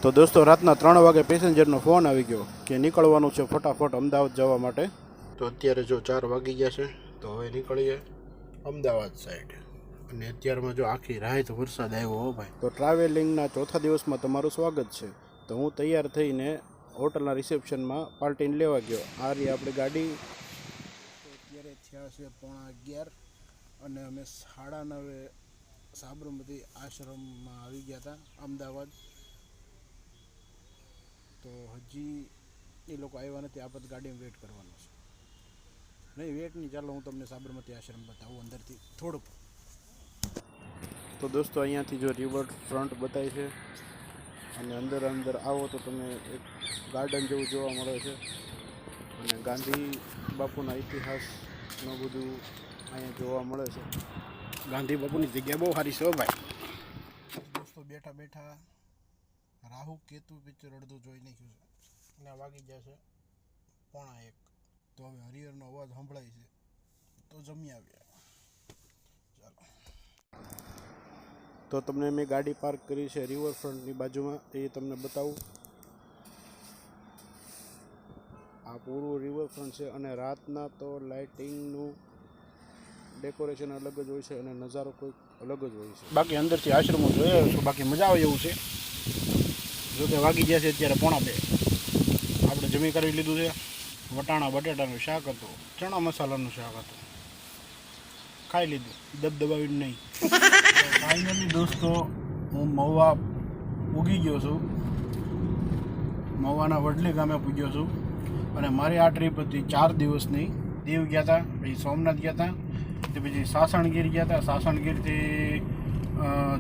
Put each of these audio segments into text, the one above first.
તો દોસ્તો રાતના 3 વાગે પેસેન્જરનો ફોન આવી ગયો કે નીકળવાનું છે ફટાફટ અમદાવાદ જવા માટે. તો અત્યારે જો 4 વાગી ગયા છે, તો હવે નીકળીએ અમદાવાદ સાઈડ. અને અત્યારમાં જો આખી રાત વરસાદ આવ્યો હો ભાઈ. તો ટ્રાવેલિંગના ચોથા દિવસમાં તમારું સ્વાગત છે. તો હું તૈયાર થઈને હોટલના રિસેપ્શનમાં પાર્ટીને લેવા ગયો. આ રહી આપણી ગાડી. અત્યારે થયા છે 11:15 અને અમે 9:30 સાબરમતી આશ્રમમાં આવી ગયા હતા અમદાવાદ. તો હજી એ લોકો આવ્યા નથી, આપણે ગાડીમાં વેટ કરવાનો છે. નહીં વેટ નહીં, ચાલો હું તમને સાબરમતી આશ્રમ બતાવું અંદરથી થોડુંક. તો દોસ્તો અહીંયાથી જો રિવર ફ્રન્ટ બતાવે છે અને અંદર આવો તો તમે એક ગાર્ડન જેવું જોવા મળે છે. અને ગાંધી બાપુના ઇતિહાસનું બધું અહીંયા જોવા મળે છે. ગાંધી બાપુની જગ્યા બહુ સારી છે ભાઈ. દોસ્તો બેઠા બેઠા રાહુ કેતુ પિક્ચર અડધું જોઈ નાખ્યું છે અને વાગી ગયા છે 1:15. તો હવે હરિહરનો અવાજ સંભળાય છે, તો જમી આવ્યા. ચાલો, તો તમને મેં ગાડી પાર્ક કરી છે રિવરફ્રન્ટની બાજુમાં, એ તમને બતાવું. આ પૂરું રિવરફ્રન્ટ છે અને રાતના તો લાઇટિંગનું ડેકોરેશન અલગ જ હોય છે અને નજારો કોઈ અલગ જ હોય છે. બાકી અંદરથી આશ્રમો જોયા છો, બાકી મજા આવે એવું છે. જોકે વાગી ગયા છે અત્યારે 1:30. આપણે જમી કરી લીધું છે. વટાણા બટેટાનું શાક હતું, ચણા મસાલાનું શાક હતું, ખાઈ લીધું દબદબાવીને નહીં. ફાઇનલી દોસ્તો હું મહુવા ઉગી ગયો છું. મહુવાના વડલી ગામે પૂગ્યો છું અને મારી આ ટ્રીપ હતી 4 દિવસની. દીવ ગયા હતા, પછી સોમનાથ ગયા હતા, તે પછી સાસણગીર ગયા હતા, સાસણગીરથી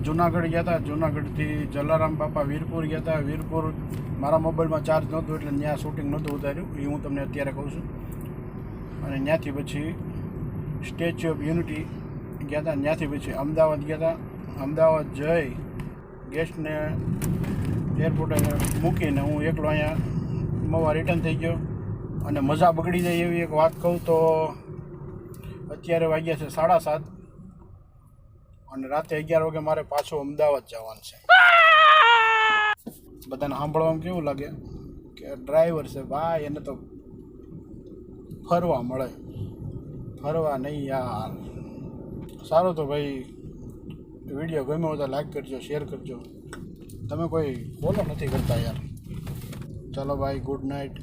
જુનાગઢ ગયા હતા, જુનાગઢથી જલારામ બાપા વીરપુર ગયા હતા. વીરપુર મારા મોબાઈલમાં ચાર્જ નહોતું એટલે ત્યાં શૂટિંગ નહોતું ઉતાર્યું, એ હું તમને અત્યારે કહું છું. અને ત્યાંથી પછી સ્ટેચ્યુ ઓફ યુનિટી ગયા હતા, ત્યાંથી પછી અમદાવાદ ગયા હતા. અમદાવાદ જઈ ગેસ્ટને એરપોર્ટે મૂકીને હું એકલો અહીંયા મહુવા રિટર્ન થઈ ગયો. અને મજા બગડી જાય એવી એક વાત કહું તો અત્યારે વાગ્યા છે 7:30 અને રાતે 11 વાગે મારે પાછું અમદાવાદ જવાનું છે. બધાને સાંભળવામાં કેવું લાગે કે ડ્રાઈવર છે ભાઈ, એને તો ફરવા મળે, ફરવા નહીં યાર. સારું તો ભાઈ, વિડીયો ગમ્યો હોય તો લાઈક કરજો, શેર કરજો. તમે કોઈ ફોલો નથી કરતા યાર. ચાલો ભાઈ, ગુડ નાઇટ.